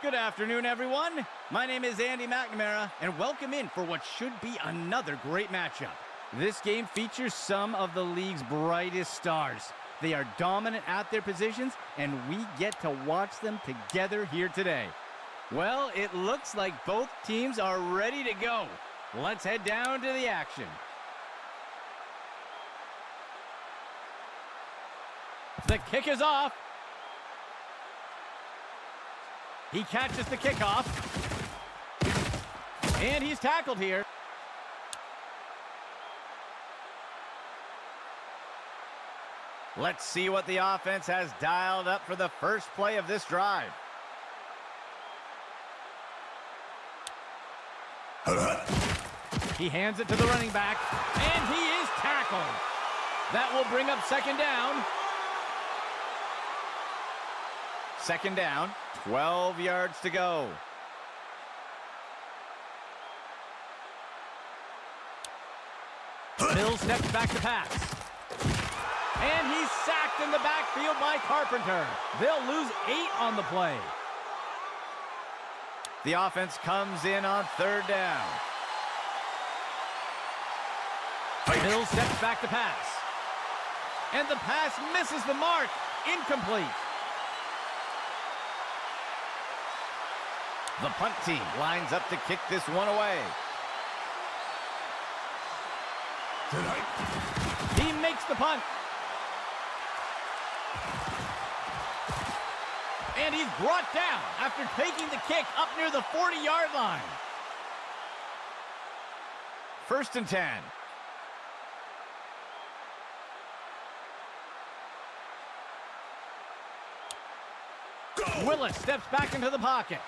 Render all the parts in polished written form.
Good afternoon, everyone. My name is Andy McNamara, and welcome in for what should be another great matchup. This game features some of the league's brightest stars. They are dominant at their positions, and we get to watch them together here today. Well, it looks like both teams are ready to go. Let's head down to the action. The kick is off. He catches the kickoff. And he's tackled here. Let's see what the offense has dialed up for the first play of this drive. He hands it to the running back, and he is tackled. That will bring up second down. Second down, 12 yards to go. Mills steps back to pass. And he's sacked in the backfield by Carpenter. They'll lose 8 on the play. The offense comes in on third down. Mills steps back to pass. And the pass misses the mark. Incomplete. The punt team lines up to kick this one away. He makes the punt. And he's brought down after taking the kick up near the 40-yard line. First and 10. Willis steps back into the pocket.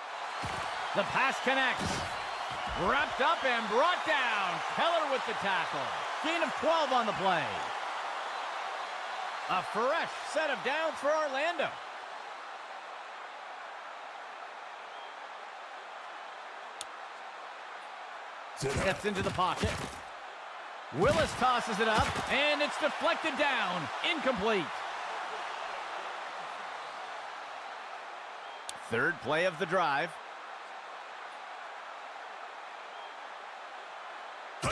The pass connects. Wrapped up and brought down. Keller with the tackle. Gain of 12 on the play. A fresh set of downs for Orlando. Steps into the pocket. Willis tosses it up, and it's deflected down. Incomplete. Third play of the drive.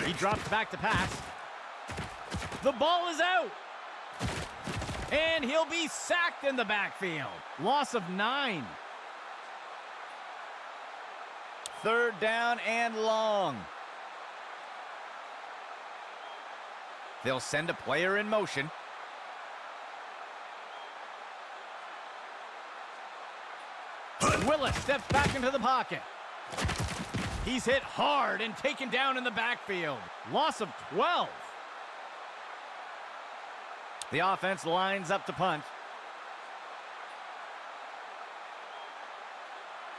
He drops back to pass. The ball is out. And he'll be sacked in the backfield. Loss of 9. Third down and long. They'll send a player in motion. Willis steps back into the pocket. He's hit hard and taken down in the backfield. Loss of 12. The offense lines up to punt.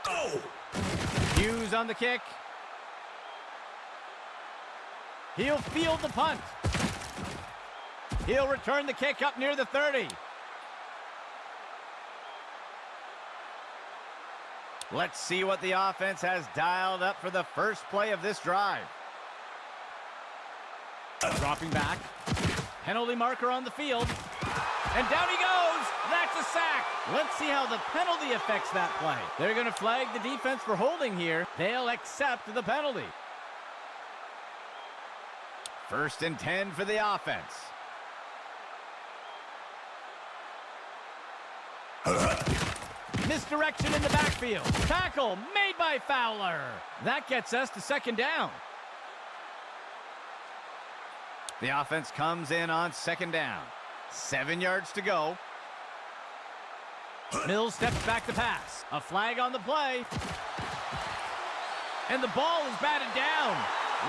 Oh! Hughes on the kick. He'll field the punt. He'll return the kick up near the 30. Let's see what the offense has dialed up for the first play of this drive. Dropping back. Penalty marker on the field. And down he goes. That's a sack. Let's see how the penalty affects that play. They're going to flag the defense for holding here. They'll accept the penalty. First and 10 for the offense. Misdirection in the backfield. Tackle made by Fowler. That gets us to second down. The offense comes in on second down. 7 yards to go. Mills steps back to pass. A flag on the play. And the ball is batted down.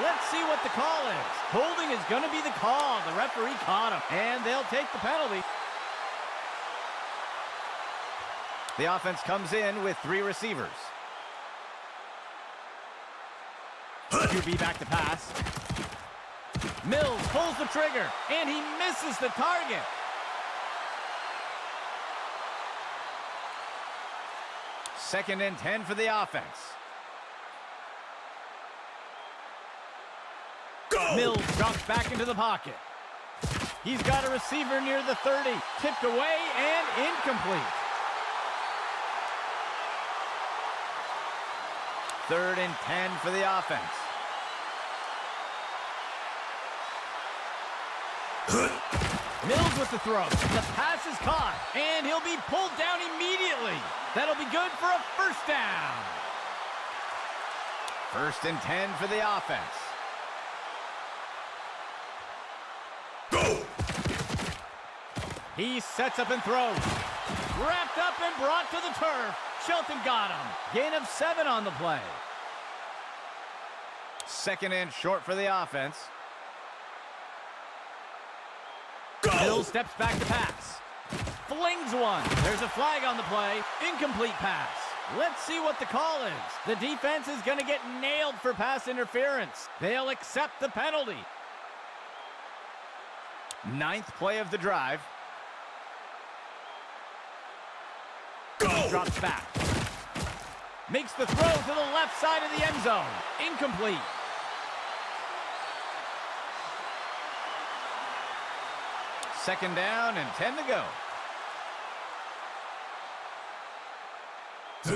Let's see what the call is. Holding is going to be the call. The referee caught him. And they'll take the penalty. The offense comes in with 3 receivers. QB back to pass. Mills pulls the trigger, and he misses the target. Second and 10 for the offense. Go! Mills drops back into the pocket. He's got a receiver near the 30. Tipped away and incomplete. 3rd and 10 for the offense. Mills with the throw. The pass is caught, and he'll be pulled down immediately. That'll be good for a first down. 1st and 10 for the offense. Go! He sets up and throws. Wrapped up and brought to the turf. Shelton got him. Gain of 7 on the play. 2nd and short for the offense. Go! Mills steps back to pass. Flings one. There's a flag on the play. Incomplete pass. Let's see what the call is. The defense is going to get nailed for pass interference. They'll accept the penalty. 9th play of the drive. Go! Drops back. Makes the throw to the left side of the end zone. Incomplete. Second down and 10 to go.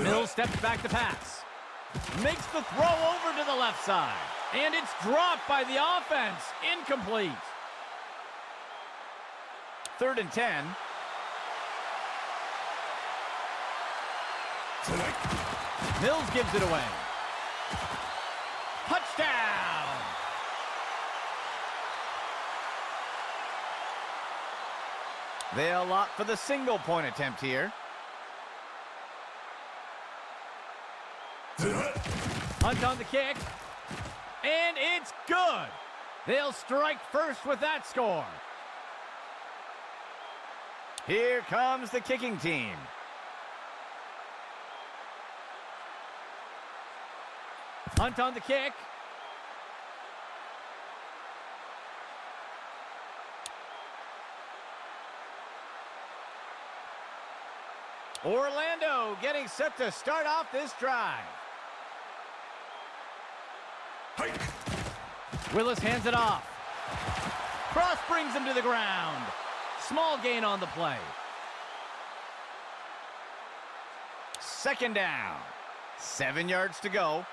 Mills steps back to pass. Makes the throw over to the left side. And it's dropped by the offense. Incomplete. 3rd and 10. Mills gives it away. Touchdown! They'll opt for the single point attempt here. Hunt on the kick. And it's good. They'll strike first with that score. Here comes the kicking team. Hunt on the kick. Orlando getting set to start off this drive. Hike. Willis hands it off. Cross brings him to the ground. Small gain on the play. 2nd down. 7 yards to go.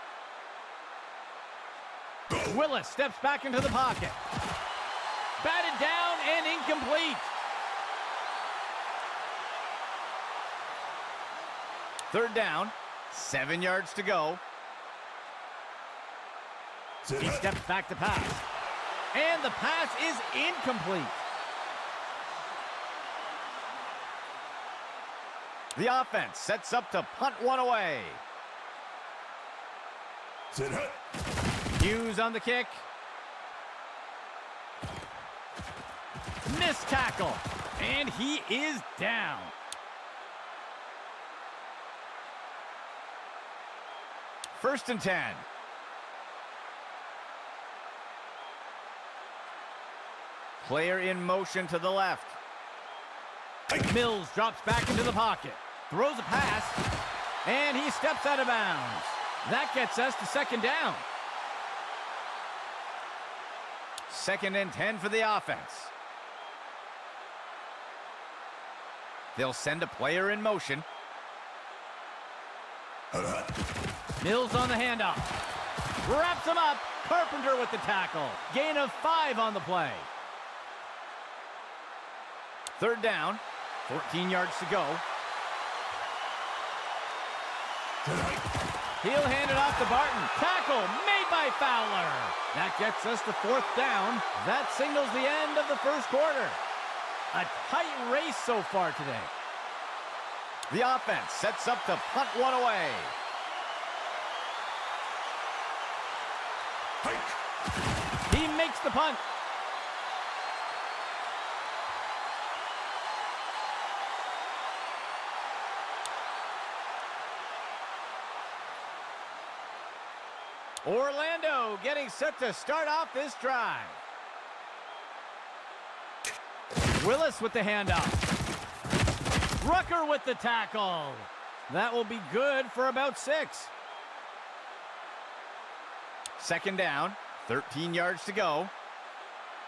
Willis steps back into the pocket. Batted down and incomplete. 3rd down. 7 yards to go. He steps back to pass. And the pass is incomplete. The offense sets up to punt one away. Hughes on the kick. Missed tackle. And he is down. First and 10. Player in motion to the left. Mills drops back into the pocket. Throws a pass. And he steps out of bounds. That gets us to 2nd down. 2nd and 10 for the offense. They'll send a player in motion. Mills on the handoff. Wraps him up. Carpenter with the tackle. Gain of 5 on the play. 3rd down. 14 yards to go. He'll hand it off to Barton. Tackle made by Fowler. That gets us to 4th down. That signals the end of the first quarter. A tight race so far today. The offense sets up to punt one away. He makes the punt. Orlando getting set to start off this drive. Willis with the handoff. Rucker with the tackle. That will be good for about 6. 2nd down, 13 yards to go.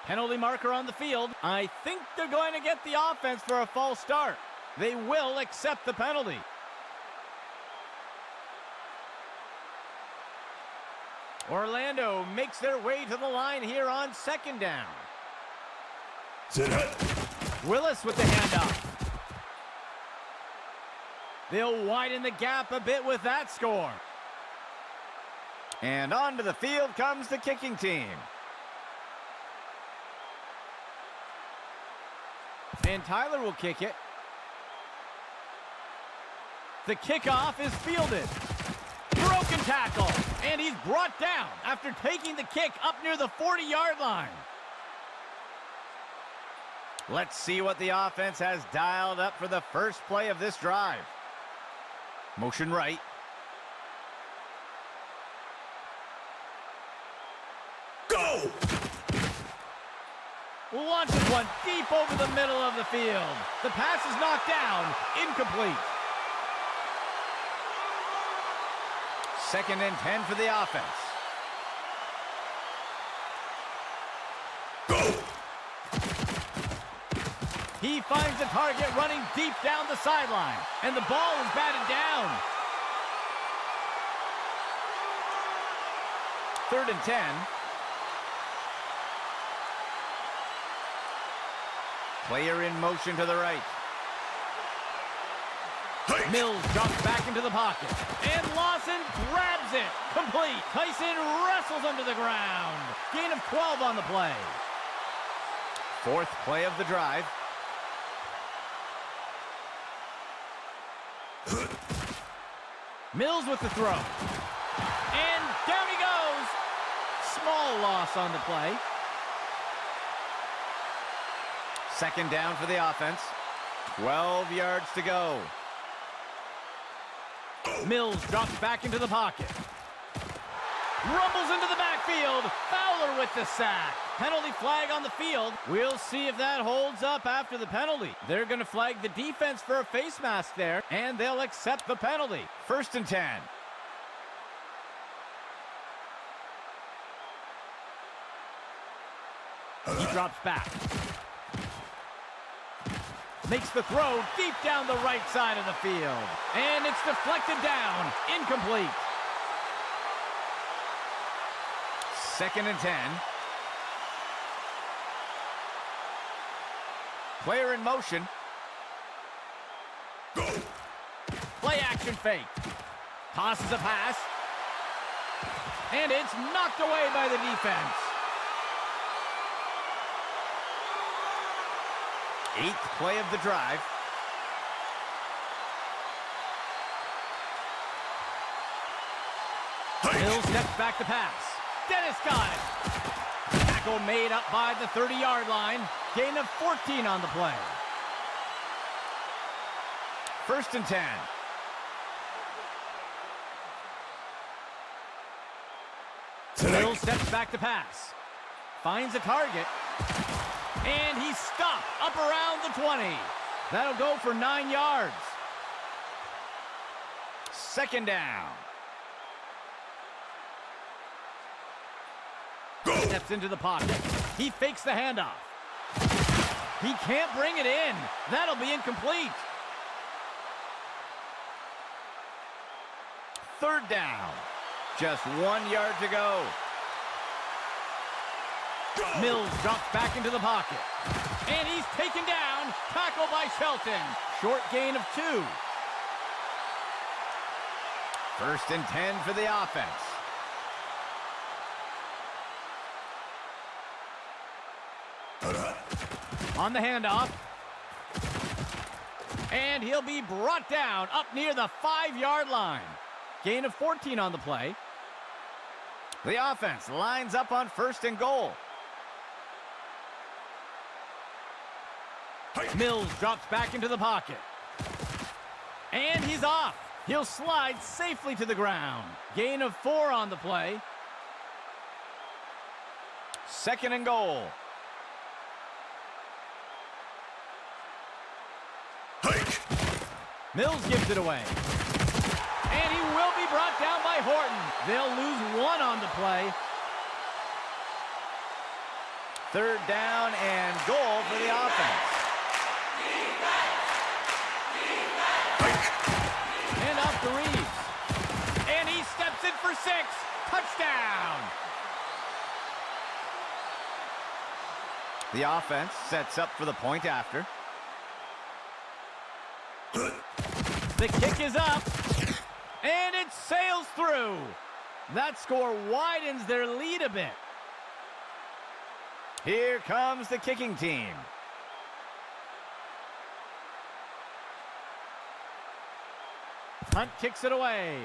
Penalty marker on the field. I think they're going to get the offense for a false start. They will accept the penalty. Orlando makes their way to the line here on second down. Sit hut. Willis with the handoff. They'll widen the gap a bit with that score. And onto the field comes the kicking team. And Tyler will kick it. The kickoff is fielded. Broken tackle. And he's brought down after taking the kick up near the 40-yard line. Let's see what the offense has dialed up for the first play of this drive. Motion right. Go! Launches one deep over the middle of the field. The pass is knocked down. Incomplete. 2nd and 10 for the offense. Go! He finds the target running deep down the sideline. And the ball is batted down. 3rd and 10. Player in motion to the right. Hike. Mills drops back into the pocket. And Lawson grabs it. Complete. Tyson wrestles under the ground. Gain of 12 on the play. 4th play of the drive. Mills with the throw. And down he goes. Small loss on the play. 2nd down for the offense. 12 yards to go. Mills drops back into the pocket. Rumbles into the backfield. Fowler with the sack. Penalty flag on the field. We'll see if that holds up after the penalty. They're going to flag the defense for a face mask there, and they'll accept the penalty. 1st and 10. He drops back. Makes the throw deep down the right side of the field. And it's deflected down. Incomplete. 2nd and 10. Player in motion. Go! Play action fake. Tosses a pass. And it's knocked away by the defense. 8th play of the drive. Hill steps back to pass. Dennis got it. Tackle made up by the 30-yard line. Gain of 14 on the play. 1st and 10. Hill steps back to pass. Finds a target. And he's stopped up around the 20. That'll go for 9 yards. 2nd down. Go! Steps into the pocket. He fakes the handoff. He can't bring it in. That'll be incomplete. 3rd down. Just 1 yard to go. Mills drops back into the pocket. And he's taken down. Tackle by Shelton. Short gain of 2. 1st and 10 for the offense. On the handoff. And he'll be brought down up near the 5-yard line. Gain of 14 on the play. The offense lines up on 1st and goal. Mills drops back into the pocket. And he's off. He'll slide safely to the ground. Gain of 4 on the play. 2nd and goal. Hike! Mills gives it away. And he will be brought down by Horton. They'll lose 1 on the play. 3rd down and goal for the offense. And off to Reeves. And he steps in for 6. Touchdown! The offense sets up for the point after. The kick is up, and it sails through. That score widens their lead a bit. Here comes the kicking team. Hunt kicks it away.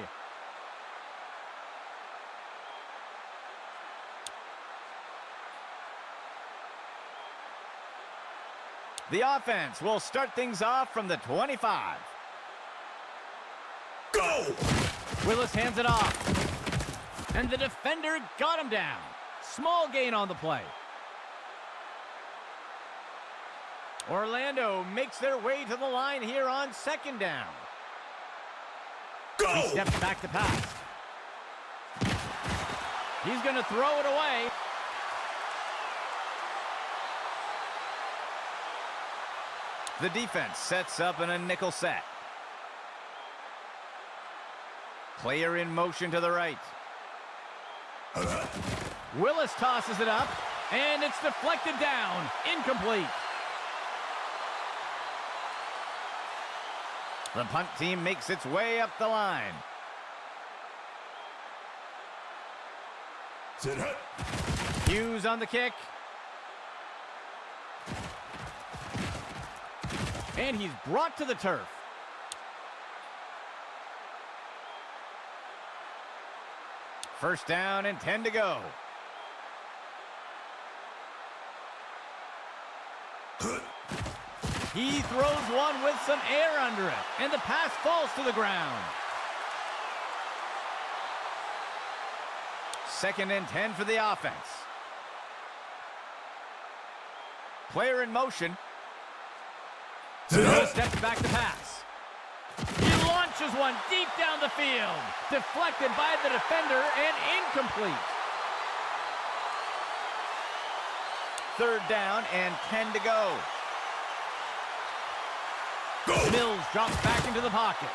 The offense will start things off from the 25. Go! Willis hands it off. And the defender got him down. Small gain on the play. Orlando makes their way to the line here on second down. Go! He steps back to pass. He's going to throw it away. The defense sets up in a nickel set. Player in motion to the right. Willis tosses it up, and it's deflected down. Incomplete. The punt team makes its way up the line. Sit hut. Hughes on the kick. And he's brought to the turf. First down and 10 to go. He throws one with some air under it, and the pass falls to the ground. Second and 10 for the offense. Player in motion. He steps back to pass. He launches one deep down the field. Deflected by the defender and incomplete. Third down and 10 to go. Go! Mills drops back into the pocket.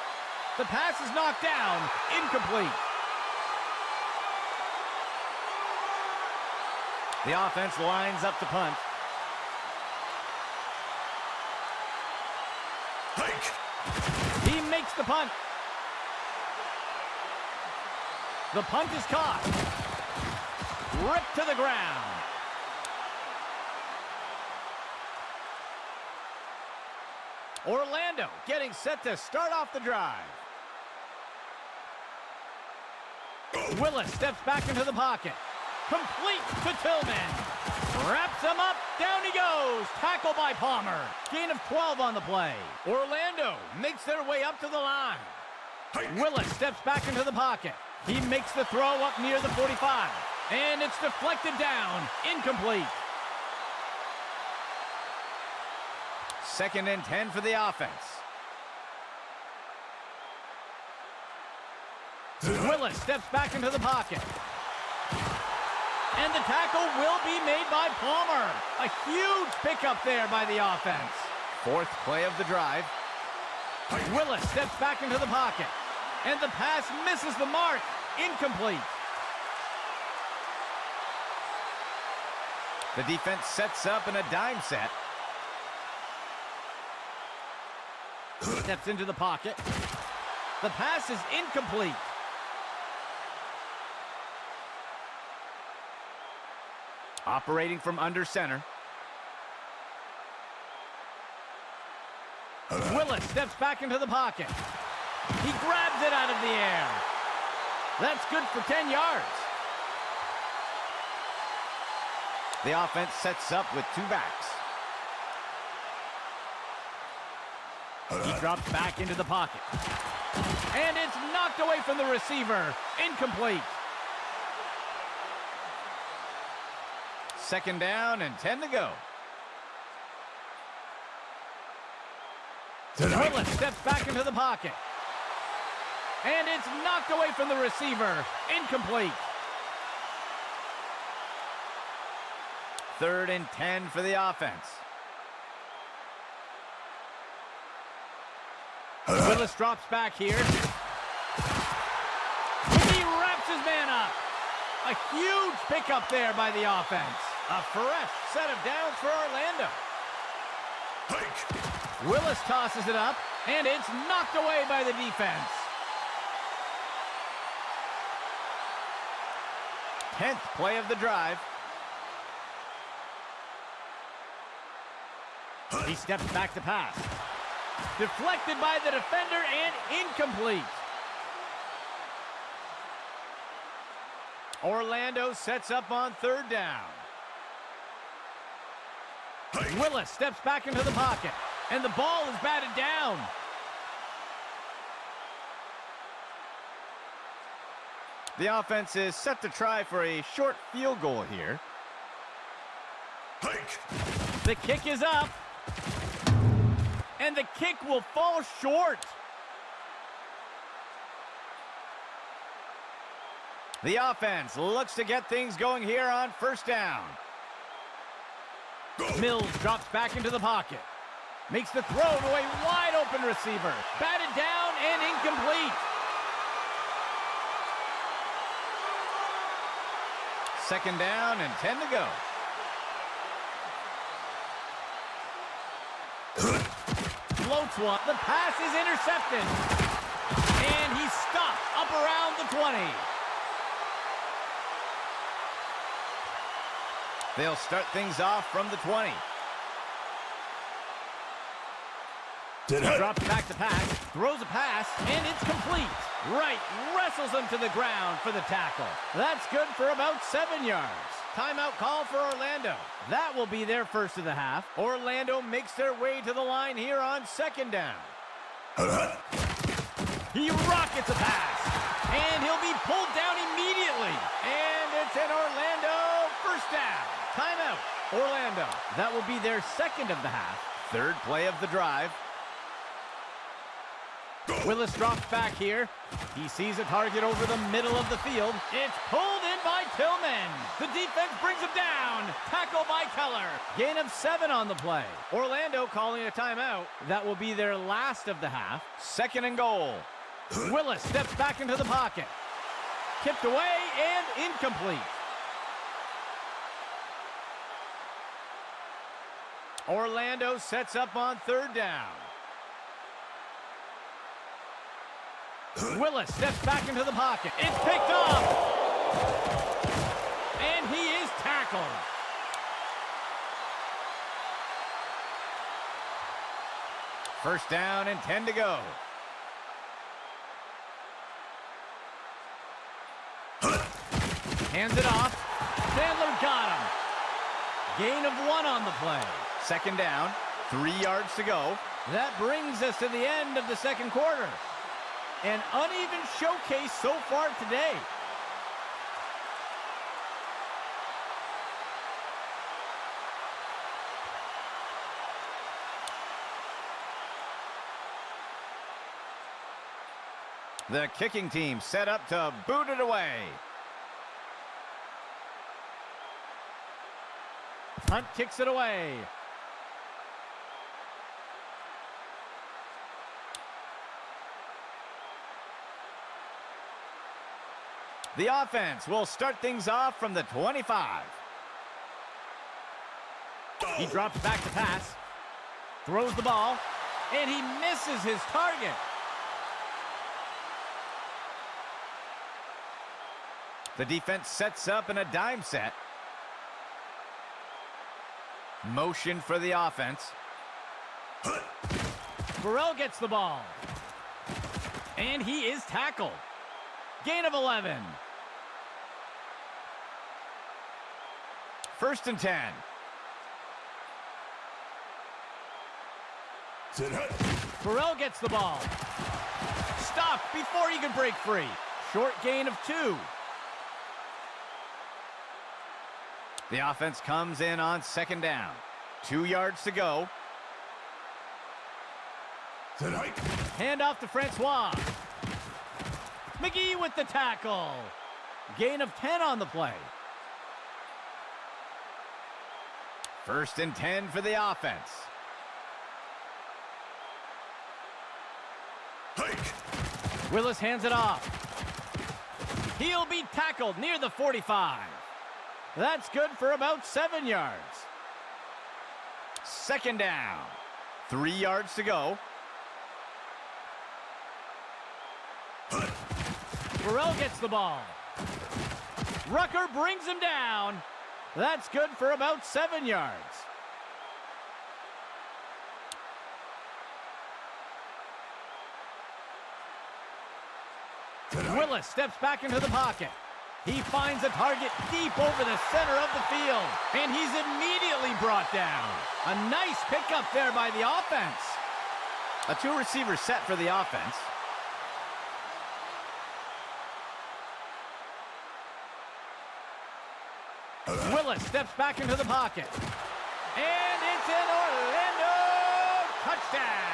The pass is knocked down. Incomplete. The offense lines up to punt. Hike! He makes the punt. The punt is caught. Ripped to the ground. Orlando getting set to start off the drive. Willis steps back into the pocket. Complete to Tillman. Wraps him up. Down he goes. Tackle by Palmer. Gain of 12 on the play. Orlando makes their way up to the line. Willis steps back into the pocket. He makes the throw up near the 45. And it's deflected down. Incomplete. Second and 10 for the offense. Willis steps back into the pocket. And the tackle will be made by Palmer. A huge pickup there by the offense. Fourth play of the drive. Willis steps back into the pocket. And the pass misses the mark. Incomplete. The defense sets up in a dime set. Steps into the pocket. The pass is incomplete. Operating from under center. Willis steps back into the pocket. He grabs it out of the air. That's good for 10 yards. The offense sets up with two backs. He drops back into the pocket. And it's knocked away from the receiver. Incomplete. Second down and 10 to go. Willis steps back into the pocket. And it's knocked away from the receiver. Incomplete. Third and 10 for the offense. Willis drops back here. He wraps his man up. A huge pickup there by the offense. A fresh set of downs for Orlando. Hike. Willis tosses it up, and it's knocked away by the defense. 10th play of the drive. He steps back to pass. Deflected by the defender and incomplete. Orlando sets up on 3rd down. Willis steps back into the pocket, and the ball is batted down. The offense is set to try for a short field goal here. Hike. The kick is up, and the kick will fall short. The offense looks to get things going here on 1st down. Go. Mills drops back into the pocket. Makes the throw to a wide open receiver. Batted down and incomplete. Second down and 10 to go. Floats one. The pass is intercepted. And he's stopped up around the 20. They'll start things off from the 20. Drops back to pass, throws a pass, and it's complete. Wright wrestles him to the ground for the tackle. That's good for about 7 yards. Timeout call for Orlando. That will be their first of the half. Orlando makes their way to the line here on 2nd down. He rockets a pass, and he'll be pulled down immediately. And it's an Orlando 1st down. Timeout, Orlando. That will be their 2nd of the half. 3rd play of the drive. Willis drops back here. He sees a target over the middle of the field. It's pulled in by Tillman. The defense brings him down. Tackle by Keller. Gain of 7 on the play. Orlando calling a timeout. That will be their last of the half. 2nd and goal. Willis steps back into the pocket. Kicked away and incomplete. Orlando sets up on 3rd down. Willis steps back into the pocket. It's picked up. And he is tackled. First down and 10 to go. Hands it off. Sandler got him. Gain of 1 on the play. 2nd down, 3 yards to go. That brings us to the end of the 2nd quarter. An uneven showcase so far today. The kicking team set up to boot it away. Hunt kicks it away. The offense will start things off from the 25. He drops back to pass, throws the ball, and he misses his target. The defense sets up in a dime set. Motion for the offense. Burrell gets the ball. And he is tackled. Gain of 11. 1st and 10. Burrell gets the ball. Stopped before he could break free. Short gain of 2. The offense comes in on 2nd down. 2 yards to go. Hand off to Francois. McGee with the tackle. Gain of 10 on the play. 1st and 10 for the offense. Willis hands it off. He'll be tackled near the 45. That's good for about 7 yards. Second down. 3 yards to go. Burrell gets the ball. Rucker brings him down. That's good for about 7 yards. Willis steps back into the pocket. He finds a target deep over the center of the field, and he's immediately brought down. A nice pickup there by the offense. A 2-receiver set for the offense. Willis steps back into the pocket. And it's an Orlando touchdown.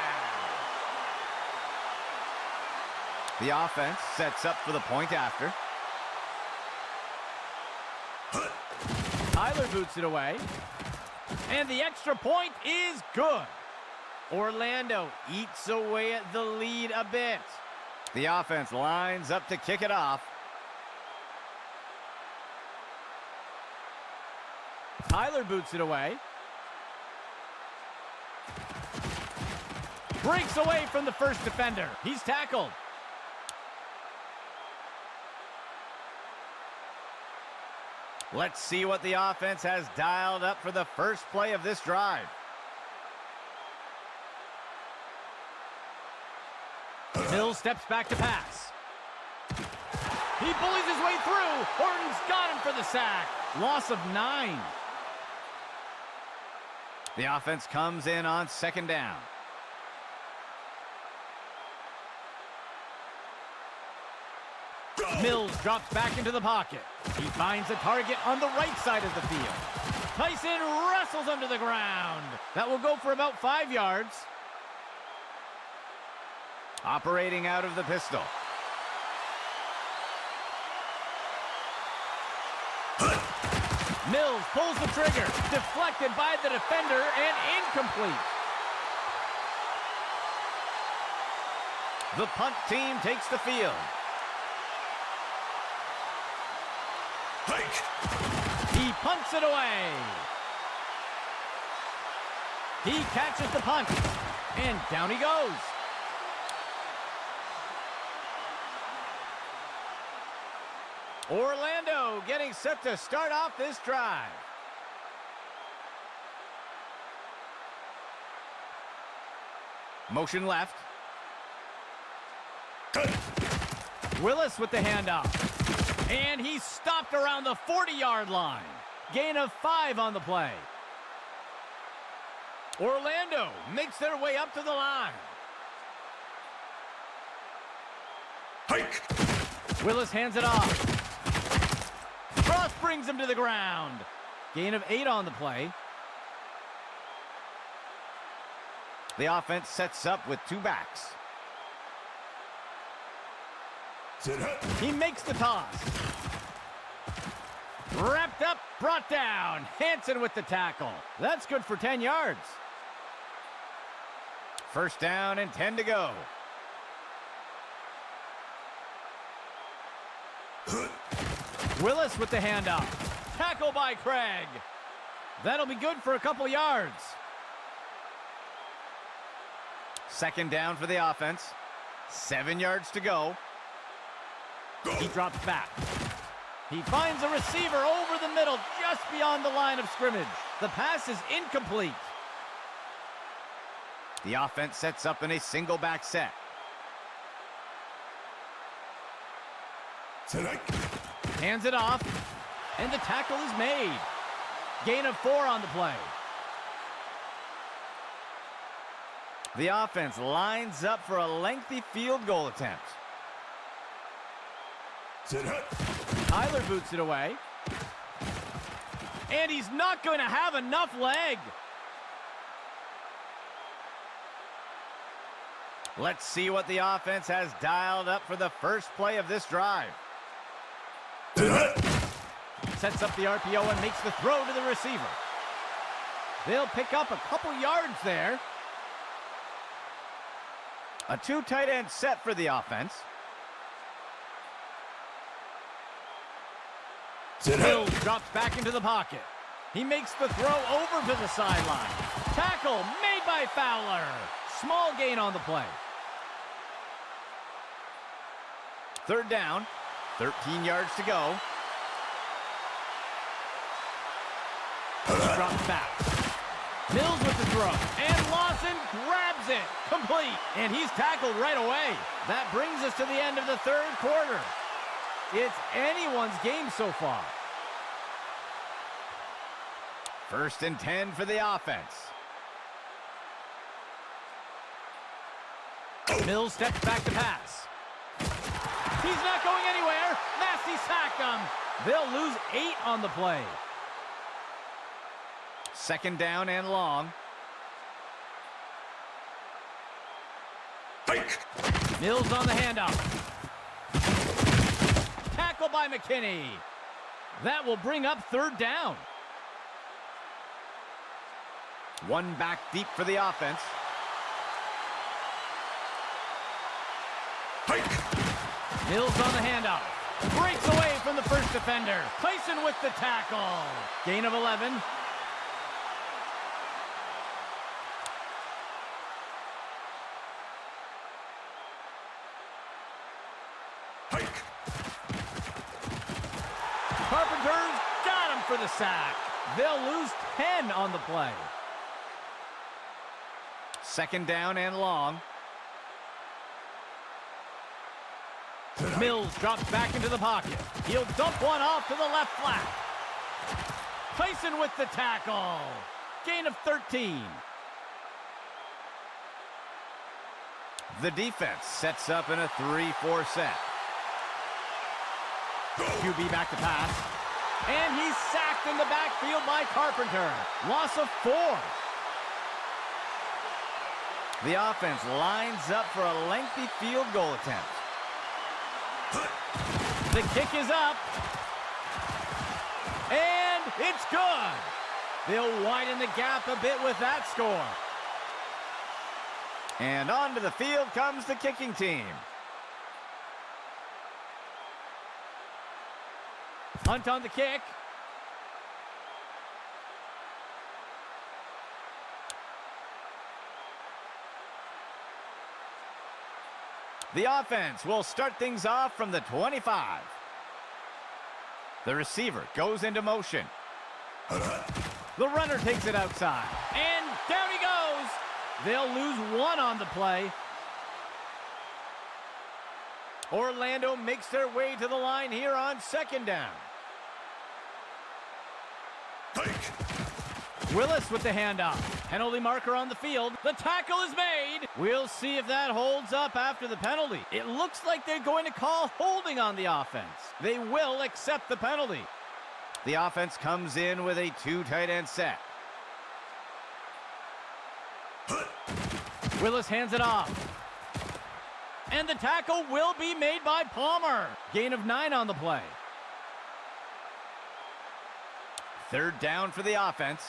The offense sets up for the point after. Tyler boots it away. And the extra point is good. Orlando eats away at the lead a bit. The offense lines up to kick it off. Tyler boots it away. Breaks away from the first defender. He's tackled. Let's see what the offense has dialed up for the first play of this drive. Hill steps back to pass. He bullies his way through. Horton's got him for the sack. Loss of 9. The offense comes in on second down. Mills drops back into the pocket. He finds a target on the right side of the field. Tyson wrestles him to the ground. That will go for about 5 yards. Operating out of the pistol. Mills pulls the trigger. Deflected by the defender and incomplete. The punt team takes the field. He punts it away. He catches the punt. And down he goes. Orlando getting set to start off this drive. Motion left. Willis with the handoff. And he's stopped around the 40-yard line. Gain of 5 on the play. Orlando makes their way up to the line. Hike. Willis hands it off. Cross brings him to the ground. Gain of 8 on the play. The offense sets up with 2 backs. He makes the toss. Wrapped up, brought down. Hansen with the tackle. That's good for 10 yards. First down and 10 to go. Willis with the handoff. Tackle by Craig. That'll be good for a couple yards. Second down for the offense. 7 yards to go. He drops back. He finds a receiver over the middle, just beyond the line of scrimmage. The pass is incomplete. The offense sets up in a single back set. Hands it off, and the tackle is made. Gain of 4 on the play. The offense lines up for a lengthy field goal attempt. Tyler boots it away. And he's not going to have enough leg. Let's see what the offense has dialed up for the first play of this drive. Sets up the RPO and makes the throw to the receiver. They'll pick up a couple yards there. A 2 tight end set for the offense. Mills drops back into the pocket. He makes the throw over to the sideline. Tackle made by Fowler. Small gain on the play. Third down, 13 yards to go. Drops back. Mills with the throw, and Lawson grabs it. Complete, and he's tackled right away. That brings us to the end of the third quarter. It's anyone's game so far. First and 10 for the offense. Mills steps back to pass. He's not going anywhere. Nasty sack him. They'll lose 8 on the play. Second down and long. Hike. Mills on the handoff. Tackle by McKinney. That will bring up third down. One back deep for the offense. Hike. Mills on the handoff. Breaks away from the first defender. Clayson with the tackle. Gain of 11. Hike. Carpenter's got him for the sack. They'll lose 10 on the play. Second down and long. Mills drops back into the pocket. He'll dump one off to the left flat. Clayson with the tackle. Gain of 13. The defense sets up in a 3-4 set. QB back to pass. And he's sacked in the backfield by Carpenter. Loss of 4. The offense lines up for a lengthy field goal attempt. The kick is up. And it's good. They'll widen the gap a bit with that score. And onto the field comes the kicking team. Hunt on the kick. The offense will start things off from the 25. The receiver goes into motion. The runner takes it outside. And down he goes. They'll lose 1 on the play. Orlando makes their way to the line here on second down. Hike. Willis with the handoff. Penalty marker on the field. The tackle is made. We'll see if that holds up after the penalty. It looks like they're going to call holding on the offense. They will accept the penalty. The offense comes in with a 2 tight end set. Willis hands it off. And the tackle will be made by Palmer. Gain of 9 on the play. Third down for the offense.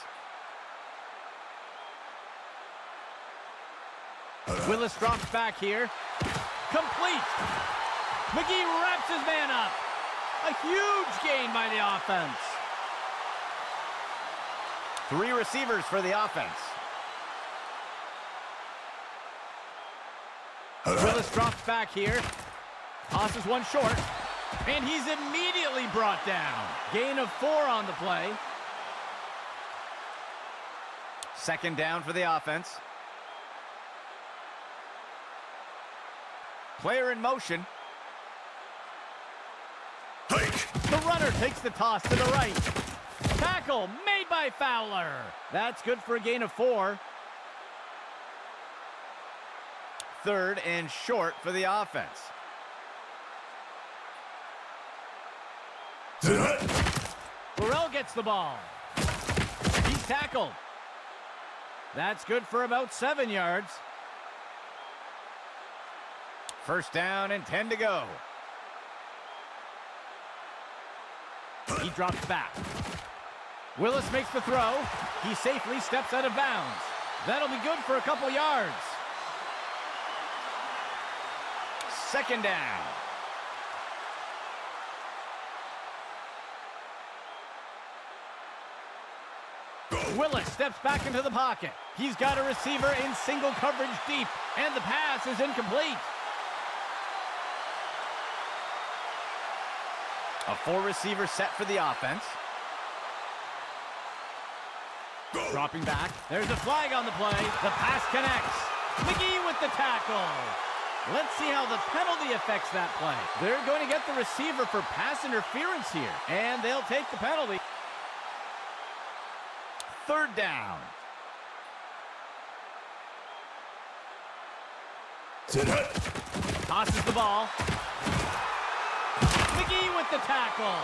Willis drops back here. Complete. McGee wraps his man up. A huge gain by the offense. 3 receivers for the offense. Willis drops back here. Tosses one short. And he's immediately brought down. Gain of 4 on the play. Second down for the offense. Player in motion. Hike. The runner takes the toss to the right. Tackle made by Fowler. That's good for a gain of 4. Third and short for the offense. Burrell gets the ball. He's tackled. That's good for about 7 yards. First down and 10 to go. He drops back. Willis makes the throw. He safely steps out of bounds. That'll be good for a couple yards. Second down. Willis steps back into the pocket. He's got a receiver in single coverage deep, and the pass is incomplete. A four-receiver set for the offense. Dropping back. There's a flag on the play. The pass connects. McGee with the tackle. Let's see how the penalty affects that play. They're going to get the receiver for pass interference here, and they'll take the penalty. Third down. Tosses the ball. McGee with the tackle.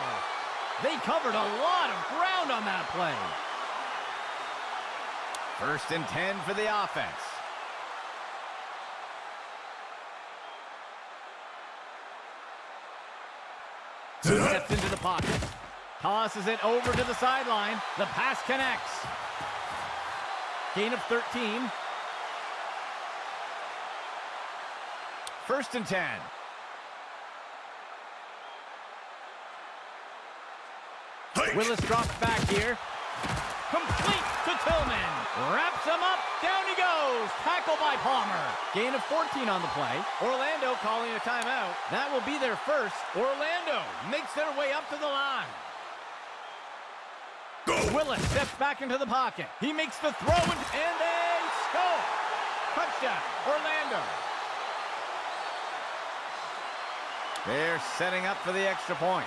They covered a lot of ground on that play. First and 10 for the offense. Steps into the pocket. Tosses it over to the sideline. The pass connects. Gain of 13. First and 10. Willis drops back here. Complete to Tillman. Wraps him up. Down he goes. Tackle by Palmer. Gain of 14 on the play. Orlando calling a timeout. That will be their first. Orlando makes their way up to the line. Willis steps back into the pocket. He makes the throw, and they score. Touchdown, Orlando. They're setting up for the extra point.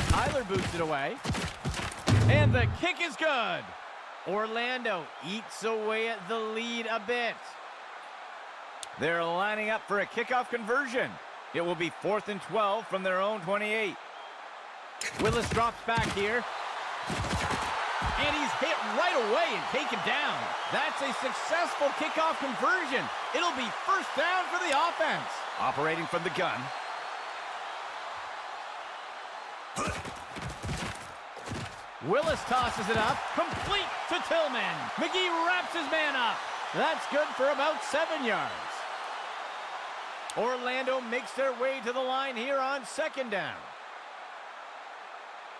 Tyler boots it away. And the kick is good. Orlando eats away at the lead a bit. They're lining up for a kickoff conversion. It will be 4th and 12 from their own 28. Willis drops back here. And he's hit right away and taken down. That's a successful kickoff conversion. It'll be first down for the offense. Operating from the gun. Willis tosses it up. Complete to Tillman. McGee wraps his man up. That's good for about 7 yards. Orlando makes their way to the line here on second down.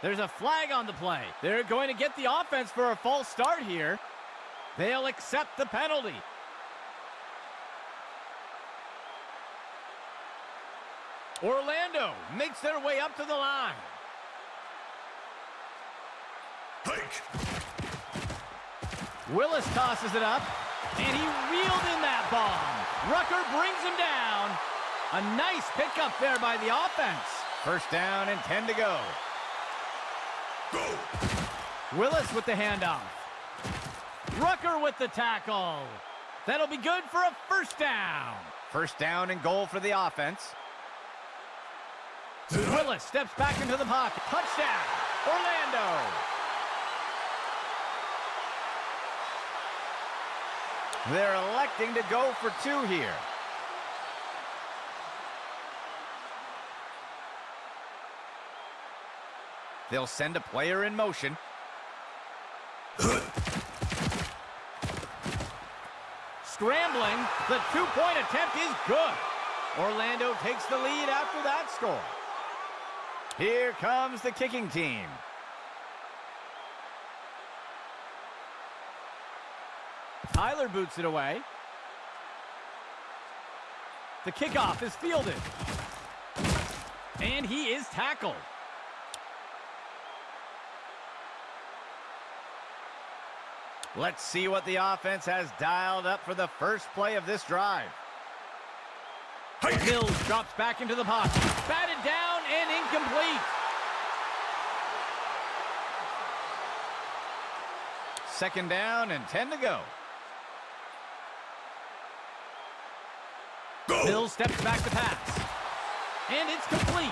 There's a flag on the play. They're going to get the offense for a false start here. They'll accept the penalty. Orlando makes their way up to the line. Hike. Willis tosses it up, and he reeled in that bomb. Rucker brings him down. A nice pickup there by the offense. First down and 10 to go. Go. Willis with the handoff. Rucker with the tackle. That'll be good for a first down. First down and goal for the offense. Willis steps back into the pocket. Touchdown, Orlando. They're electing to go for 2 here. They'll send a player in motion. Scrambling. The 2-point attempt is good. Orlando takes the lead after that score. Here comes the kicking team. Tyler boots it away. The kickoff is fielded. And he is tackled. Let's see what the offense has dialed up for the first play of this drive. Mills drops back into the pocket. Batted down and incomplete. Second down and 10 to go. Mills steps back to pass. And it's complete.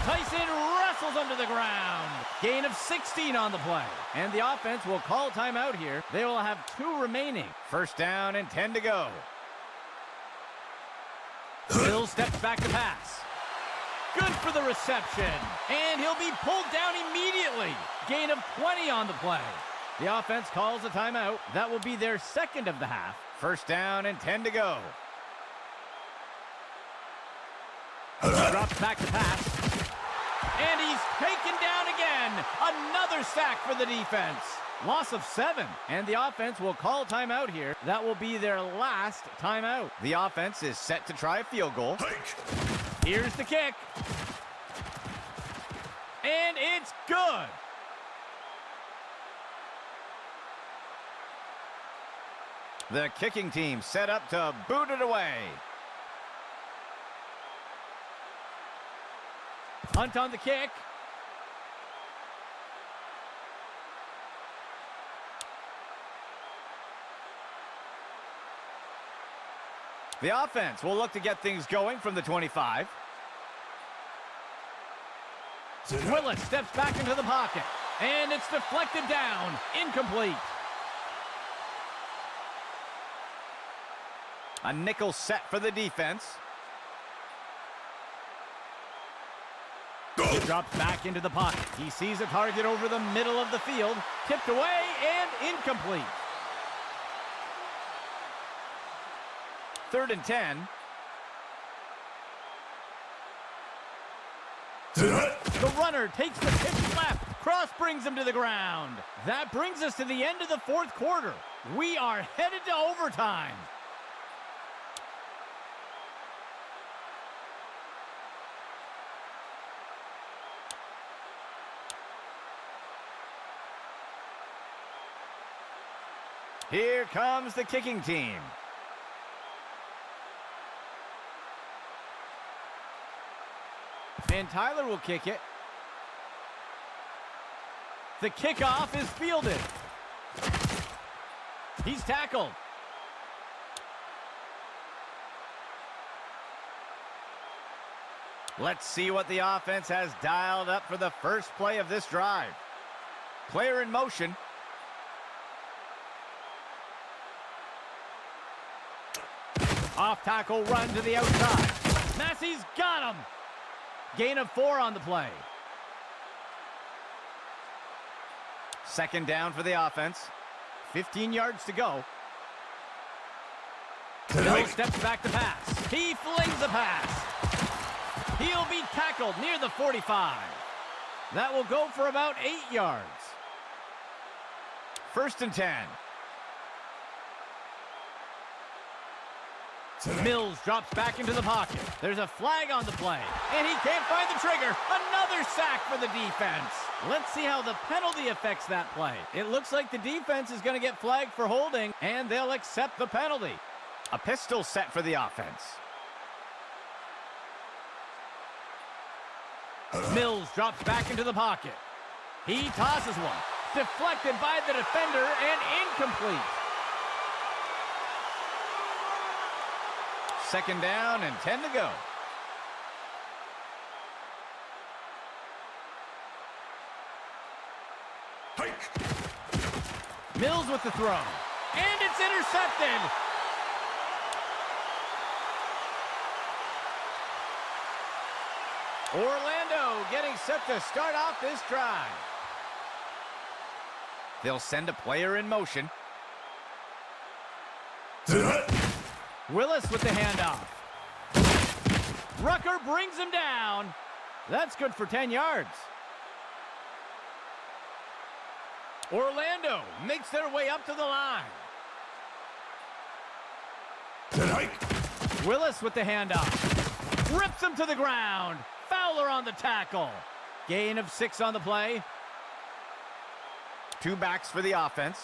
Tyson wrestles under the ground. Gain of 16 on the play. And the offense will call timeout here. They will have 2 remaining. First down and 10 to go. Mills steps back to pass. Good for the reception. And he'll be pulled down immediately. Gain of 20 on the play. The offense calls a timeout. That will be their second of the half. First down and 10 to go. Drops back to pass. And he's taken down again. Another sack for the defense. Loss of 7. And the offense will call timeout here. That will be their last timeout. The offense is set to try a field goal. Hike. Here's the kick. And it's good. The kicking team set up to boot it away. Hunt on the kick. The offense will look to get things going from the 25. Willis steps back into the pocket. And it's deflected down. Incomplete. A nickel set for the defense. He drops back into the pocket. He sees a target over the middle of the field. Tipped away and incomplete. 3rd and 10. The runner takes the pitch left. Cross brings him to the ground. That brings us to the end of the 4th quarter. We are headed to overtime. Here comes the kicking team. And Tyler will kick it. The kickoff is fielded. He's tackled. Let's see what the offense has dialed up for the first play of this drive. Player in motion. Off tackle run to the outside. Massey's got him. Gain of 4 on the play. 2nd down for the offense. 15 yards to go. Bill steps back to pass. He flings the pass. He'll be tackled near the 45. That will go for about 8 yards. 1st and 10. Mills drops back into the pocket. There's a flag on the play, and he can't find the trigger. Another sack for the defense. Let's see how the penalty affects that play. It looks like the defense is going to get flagged for holding, and they'll accept the penalty. A pistol set for the offense. Mills drops back into the pocket. He tosses one. Deflected by the defender and incomplete. 2nd down and 10 to go. Hike. Mills with the throw. And it's intercepted. Orlando getting set to start off this drive. They'll send a player in motion. Willis with the handoff. Rucker brings him down. That's good for 10 yards. Orlando makes their way up to the line. Willis with the handoff. Rips him to the ground. Fowler on the tackle. Gain of 6 on the play. 2 backs for the offense.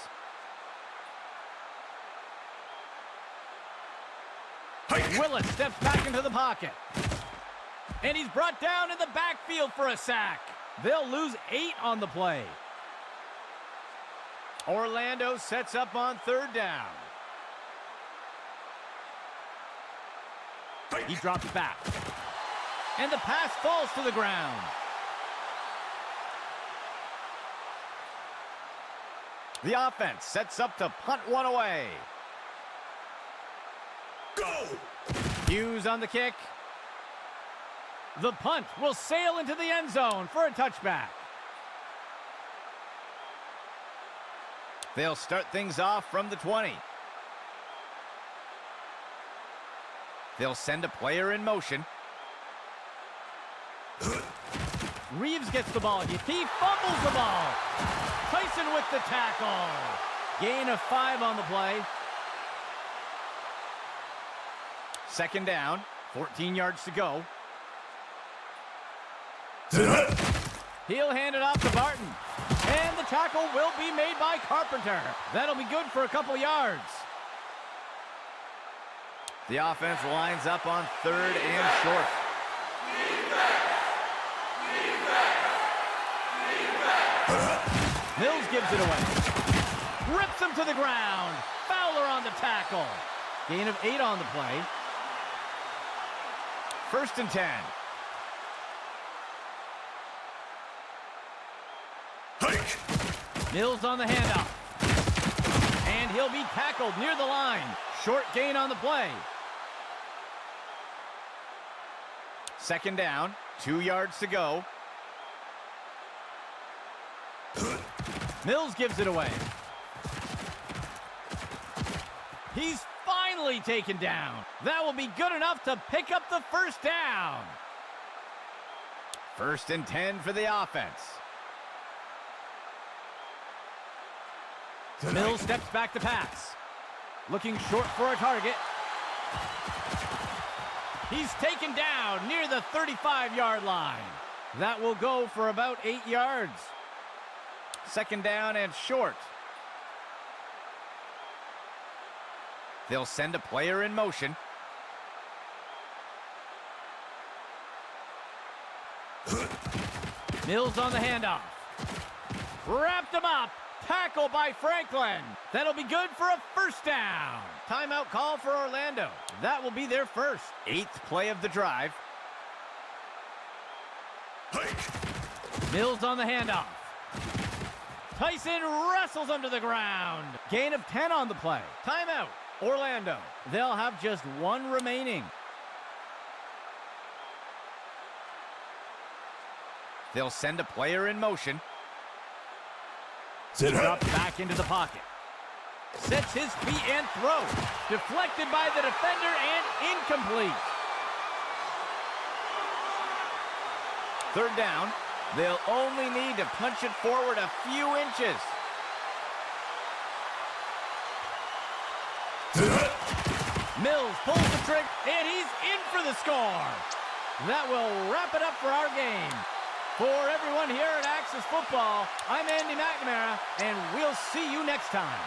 Willis steps back into the pocket. And he's brought down in the backfield for a sack. They'll lose 8 on the play. Orlando sets up on 3rd down. He drops back. And the pass falls to the ground. The offense sets up to punt one away. Go! Hughes on the kick. The punt will sail into the end zone for a touchback. They'll start things off from the 20. They'll send a player in motion. Reeves gets the ball. He fumbles the ball. Tyson with the tackle. Gain of 5 on the play. Second down, 14 yards to go. He'll hand it off to Barton. And the tackle will be made by Carpenter. That'll be good for a couple yards. The offense lines up on 3rd and short. Mills gives it away. Rips him to the ground. Fowler on the tackle. Gain of 8 on the play. 1st and 10. Hike. Mills on the handoff. And he'll be tackled near the line. Short gain on the play. Second down, 2 yards to go. Mills gives it away. He's finally taken down. That will be good enough to pick up the 1st down. 1st and 10 for the offense. Mills steps back to pass. Looking short for a target. He's taken down near the 35-yard line. That will go for about 8 yards. Second down and short. They'll send a player in motion. Mills on the handoff. Wrapped him up. Tackle by Franklin. That'll be good for a 1st down. Timeout call for Orlando. That will be their first. 8th play of the drive. Hike. Mills on the handoff. Tyson wrestles him to the ground. Gain of 10 on the play. Timeout, Orlando. They'll have just 1 remaining. They'll send a player in motion. Drops back into the pocket. Sets his feet and throws. Deflected by the defender and incomplete. 3rd down. They'll only need to punch it forward a few inches. Mills pulls the trigger, and he's in for the score. That will wrap it up for our game. For everyone here at Axis Football, I'm Andy McNamara, and we'll see you next time.